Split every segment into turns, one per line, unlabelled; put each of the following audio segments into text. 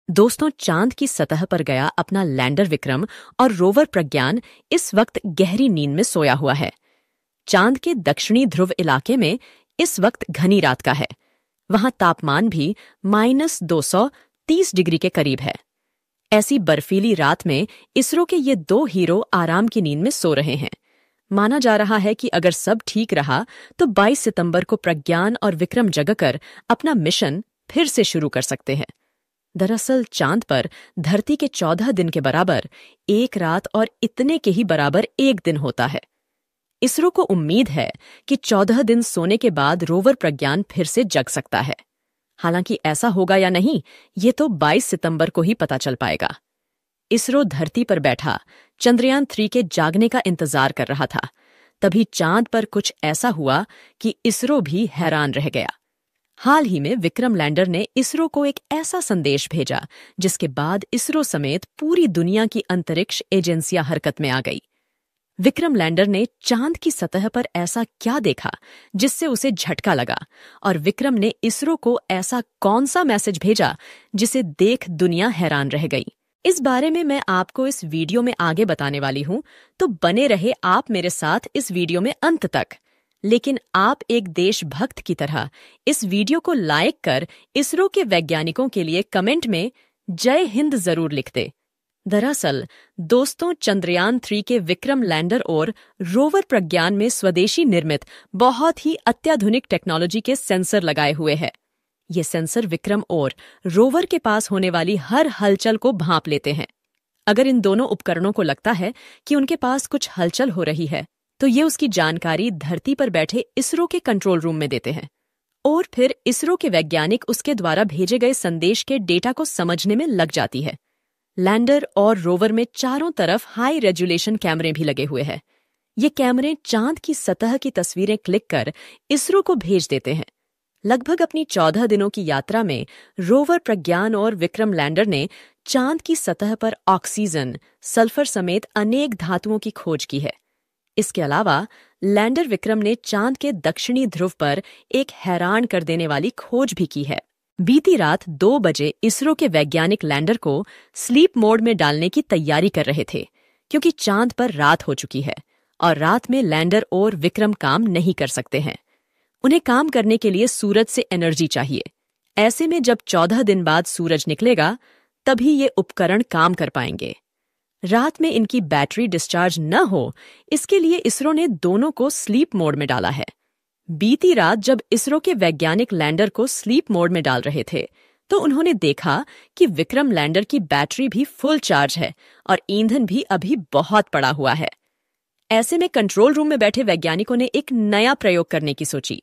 दोस्तों, चांद की सतह पर गया अपना लैंडर विक्रम और रोवर प्रज्ञान इस वक्त गहरी नींद में सोया हुआ है। चांद के दक्षिणी ध्रुव इलाके में इस वक्त घनी रात का है। वहां तापमान भी -230 डिग्री के करीब है। ऐसी बर्फीली रात में इसरो के ये दो हीरो आराम की नींद में सो रहे हैं। माना जा रहा है कि अगर सब ठीक रहा तो 22 सितंबर को प्रज्ञान और विक्रम जगकर अपना मिशन फिर से शुरू कर सकते हैं। दरअसल चांद पर धरती के 14 दिन के बराबर एक रात और इतने के ही बराबर एक दिन होता है। इसरो को उम्मीद है कि 14 दिन सोने के बाद रोवर प्रज्ञान फिर से जग सकता है। हालांकि ऐसा होगा या नहीं, ये तो 22 सितंबर को ही पता चल पाएगा। इसरो धरती पर बैठा चंद्रयान 3 के जागने का इंतजार कर रहा था। तभी चांद पर कुछ ऐसा हुआ कि इसरो भी हैरान रह गया। हाल ही में विक्रम लैंडर ने इसरो को एक ऐसा संदेश भेजा जिसके बाद इसरो समेत पूरी दुनिया की अंतरिक्ष एजेंसियां हरकत में आ गई। विक्रम लैंडर ने चांद की सतह पर ऐसा क्या देखा जिससे उसे झटका लगा, और विक्रम ने इसरो को ऐसा कौन सा मैसेज भेजा जिसे देख दुनिया हैरान रह गई। इस बारे में मैं आपको इस वीडियो में आगे बताने वाली हूं, तो बने रहे आप मेरे साथ इस वीडियो में अंत तक। लेकिन आप एक देशभक्त की तरह इस वीडियो को लाइक कर इसरो के वैज्ञानिकों के लिए कमेंट में जय हिंद जरूर लिख दे। दरअसल दोस्तों, चंद्रयान 3 के विक्रम लैंडर और रोवर प्रज्ञान में स्वदेशी निर्मित बहुत ही अत्याधुनिक टेक्नोलॉजी के सेंसर लगाए हुए हैं। ये सेंसर विक्रम और रोवर के पास होने वाली हर हलचल को भांप लेते हैं। अगर इन दोनों उपकरणों को लगता है कि उनके पास कुछ हलचल हो रही है, तो ये उसकी जानकारी धरती पर बैठे इसरो के कंट्रोल रूम में देते हैं, और फिर इसरो के वैज्ञानिक उसके द्वारा भेजे गए संदेश के डेटा को समझने में लग जाती है। लैंडर और रोवर में चारों तरफ हाई रेजोल्यूशन कैमरे भी लगे हुए हैं। ये कैमरे चांद की सतह की तस्वीरें क्लिक कर इसरो को भेज देते हैं। लगभग अपनी 14 दिनों की यात्रा में रोवर प्रज्ञान और विक्रम लैंडर ने चांद की सतह पर ऑक्सीजन, सल्फर समेत अनेक धातुओं की खोज की है। इसके अलावा लैंडर विक्रम ने चांद के दक्षिणी ध्रुव पर एक हैरान कर देने वाली खोज भी की है। बीती रात 2 बजे इसरो के वैज्ञानिक लैंडर को स्लीप मोड में डालने की तैयारी कर रहे थे, क्योंकि चांद पर रात हो चुकी है और रात में लैंडर और विक्रम काम नहीं कर सकते हैं। उन्हें काम करने के लिए सूरज से एनर्जी चाहिए। ऐसे में जब 14 दिन बाद सूरज निकलेगा, तभी ये उपकरण काम कर पाएंगे। रात में इनकी बैटरी डिस्चार्ज न हो, इसके लिए इसरो ने दोनों को स्लीप मोड में डाला है। बीती रात जब इसरो के वैज्ञानिक लैंडर को स्लीप मोड में डाल रहे थे, तो उन्होंने देखा कि विक्रम लैंडर की बैटरी भी फुल चार्ज है और ईंधन भी अभी बहुत पड़ा हुआ है। ऐसे में कंट्रोल रूम में बैठे वैज्ञानिकों ने एक नया प्रयोग करने की सोची।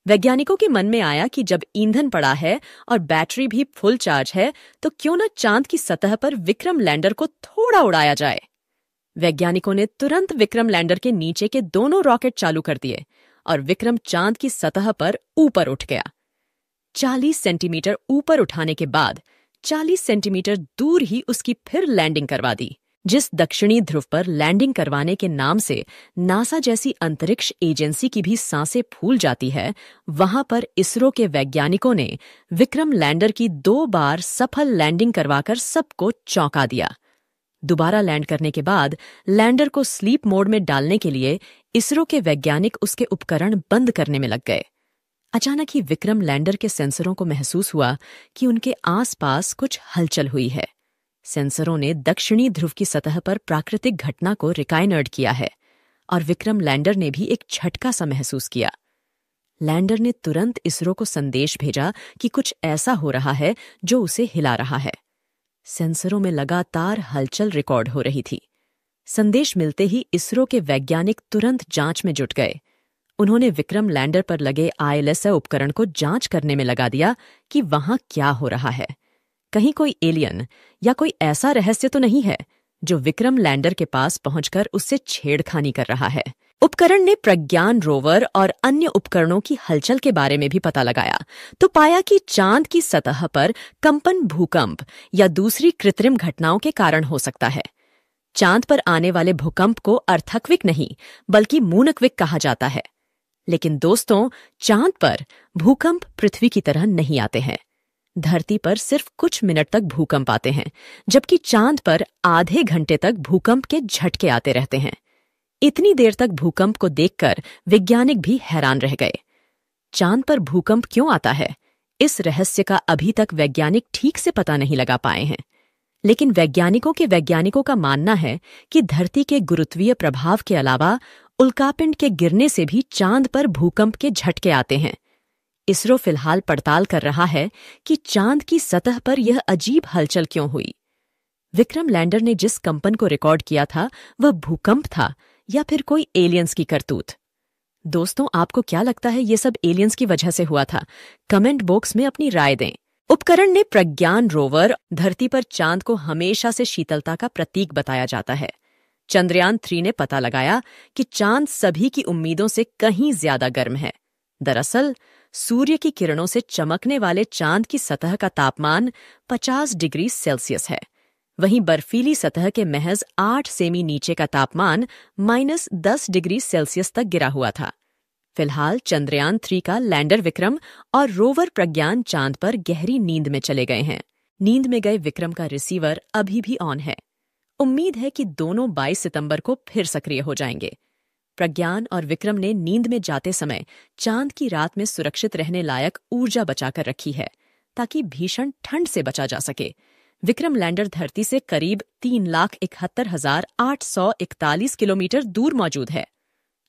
वैज्ञानिकों के मन में आया कि जब ईंधन पड़ा है और बैटरी भी फुल चार्ज है, तो क्यों न चांद की सतह पर विक्रम लैंडर को थोड़ा उड़ाया जाए। वैज्ञानिकों ने तुरंत विक्रम लैंडर के नीचे के दोनों रॉकेट चालू कर दिए और विक्रम चांद की सतह पर ऊपर उठ गया। 40 सेंटीमीटर ऊपर उठाने के बाद 40 सेंटीमीटर दूर ही उसकी फिर लैंडिंग करवा दी। जिस दक्षिणी ध्रुव पर लैंडिंग करवाने के नाम से नासा जैसी अंतरिक्ष एजेंसी की भी सांसें फूल जाती है, वहां पर इसरो के वैज्ञानिकों ने विक्रम लैंडर की 2 बार सफल लैंडिंग करवाकर सबको चौंका दिया। दोबारा लैंड करने के बाद लैंडर को स्लीप मोड में डालने के लिए इसरो के वैज्ञानिक उसके उपकरण बंद करने में लग गए। अचानक ही विक्रम लैंडर के सेंसरों को महसूस हुआ कि उनके आसपास कुछ हलचल हुई है। सेंसरों ने दक्षिणी ध्रुव की सतह पर प्राकृतिक घटना को रिकॉर्ड किया है, और विक्रम लैंडर ने भी एक झटका सा महसूस किया। लैंडर ने तुरंत इसरो को संदेश भेजा कि कुछ ऐसा हो रहा है जो उसे हिला रहा है। सेंसरों में लगातार हलचल रिकॉर्ड हो रही थी। संदेश मिलते ही इसरो के वैज्ञानिक तुरंत जांच में जुट गए। उन्होंने विक्रम लैंडर पर लगे ILS उपकरण को जांच करने में लगा दिया कि वहां क्या हो रहा है। कहीं कोई एलियन या कोई ऐसा रहस्य तो नहीं है जो विक्रम लैंडर के पास पहुंचकर उससे छेड़खानी कर रहा है। उपकरण ने प्रज्ञान रोवर और अन्य उपकरणों की हलचल के बारे में भी पता लगाया, तो पाया कि चांद की सतह पर कंपन, भूकंप या दूसरी कृत्रिम घटनाओं के कारण हो सकता है। चांद पर आने वाले भूकंप को अर्थक्विक नहीं बल्कि मूनक्विक कहा जाता है। लेकिन दोस्तों, चांद पर भूकंप पृथ्वी की तरह नहीं आते हैं। धरती पर सिर्फ कुछ मिनट तक भूकंप आते हैं, जबकि चांद पर आधे घंटे तक भूकंप के झटके आते रहते हैं। इतनी देर तक भूकंप को देखकर वैज्ञानिक भी हैरान रह गए। चांद पर भूकंप क्यों आता है, इस रहस्य का अभी तक वैज्ञानिक ठीक से पता नहीं लगा पाए हैं। लेकिन वैज्ञानिकों का मानना है कि धरती के गुरुत्वीय प्रभाव के अलावा उल्कापिंड के गिरने से भी चांद पर भूकंप के झटके आते हैं। इसरो फिलहाल पड़ताल कर रहा है कि चांद की सतह पर यह अजीब हलचल क्यों हुई। विक्रम लैंडर ने जिस कंपन को रिकॉर्ड किया था वह भूकंप था या फिर कोई एलियंस की करतूत। दोस्तों, आपको क्या लगता है ये सब एलियंस की वजह से हुआ था? कमेंट बॉक्स में अपनी राय दें। उपकरण ने प्रज्ञान रोवर धरती पर चांद को हमेशा से शीतलता का प्रतीक बताया जाता है। चंद्रयान 3 ने पता लगाया कि चांद सभी की उम्मीदों से कहीं ज्यादा गर्म है। दरअसल सूर्य की किरणों से चमकने वाले चांद की सतह का तापमान 50 डिग्री सेल्सियस है। वहीं बर्फीली सतह के महज 8 सेमी नीचे का तापमान -10 डिग्री सेल्सियस तक गिरा हुआ था। फिलहाल चंद्रयान 3 का लैंडर विक्रम और रोवर प्रज्ञान चांद पर गहरी नींद में चले गए हैं। नींद में गए विक्रम का रिसीवर अभी भी ऑन है। उम्मीद है कि दोनों 22 सितंबर को फिर सक्रिय हो जाएंगे। प्रज्ञान और विक्रम ने नींद में जाते समय चांद की रात में सुरक्षित रहने लायक ऊर्जा बचाकर रखी है, ताकि भीषण ठंड से बचा जा सके। विक्रम लैंडर धरती से करीब 3,71,841 किलोमीटर दूर मौजूद है।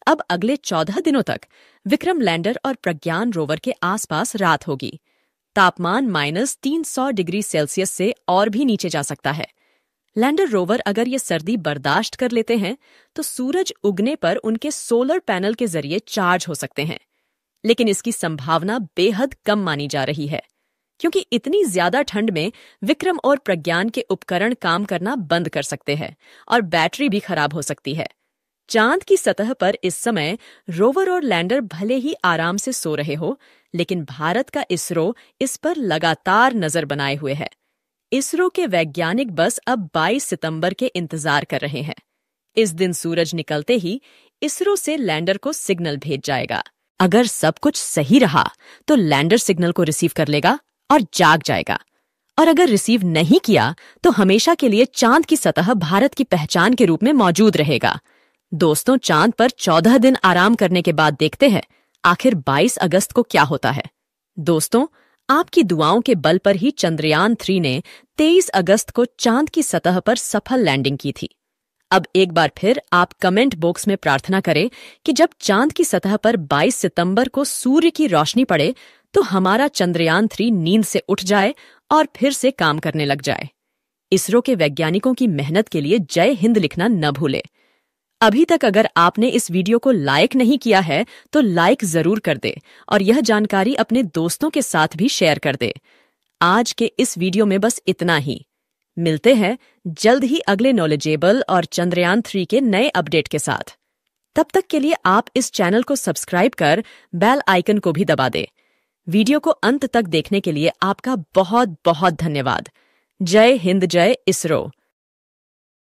अब अगले 14 दिनों तक विक्रम लैंडर और प्रज्ञान रोवर के आसपास रात होगी। तापमान -300 डिग्री सेल्सियस से और भी नीचे जा सकता है। लैंडर रोवर अगर ये सर्दी बर्दाश्त कर लेते हैं तो सूरज उगने पर उनके सोलर पैनल के जरिए चार्ज हो सकते हैं। लेकिन इसकी संभावना बेहद कम मानी जा रही है, क्योंकि इतनी ज्यादा ठंड में विक्रम और प्रज्ञान के उपकरण काम करना बंद कर सकते हैं और बैटरी भी खराब हो सकती है। चांद की सतह पर इस समय रोवर और लैंडर भले ही आराम से सो रहे हो, लेकिन भारत का इसरो इस पर लगातार नजर बनाए हुए है। इसरो के वैज्ञानिक बस अब 22 सितंबर के इंतजार कर रहे हैं। इस दिन सूरज निकलते ही इसरो से लैंडर को सिग्नल भेज जाएगा। अगर सब कुछ सही रहा तो लैंडर सिग्नल को रिसीव कर लेगा और जाग जाएगा, और अगर रिसीव नहीं किया तो हमेशा के लिए चांद की सतह भारत की पहचान के रूप में मौजूद रहेगा। दोस्तों, चांद पर 14 दिन आराम करने के बाद देखते हैं आखिर 22 अगस्त को क्या होता है। दोस्तों, आपकी दुआओं के बल पर ही चंद्रयान 3 ने 23 अगस्त को चांद की सतह पर सफल लैंडिंग की थी। अब एक बार फिर आप कमेंट बॉक्स में प्रार्थना करें कि जब चांद की सतह पर 22 सितंबर को सूर्य की रोशनी पड़े तो हमारा चंद्रयान 3 नींद से उठ जाए और फिर से काम करने लग जाए। इसरो के वैज्ञानिकों की मेहनत के लिए जय हिंद लिखना न भूले। अभी तक अगर आपने इस वीडियो को लाइक नहीं किया है तो लाइक जरूर कर दे और यह जानकारी अपने दोस्तों के साथ भी शेयर कर दे। आज के इस वीडियो में बस इतना ही। मिलते हैं जल्द ही अगले नॉलेजेबल और चंद्रयान 3 के नए अपडेट के साथ। तब तक के लिए आप इस चैनल को सब्सक्राइब कर बेल आइकन को भी दबा दे। वीडियो को अंत तक देखने के लिए आपका बहुत बहुत धन्यवाद। जय हिंद, जय इसरो।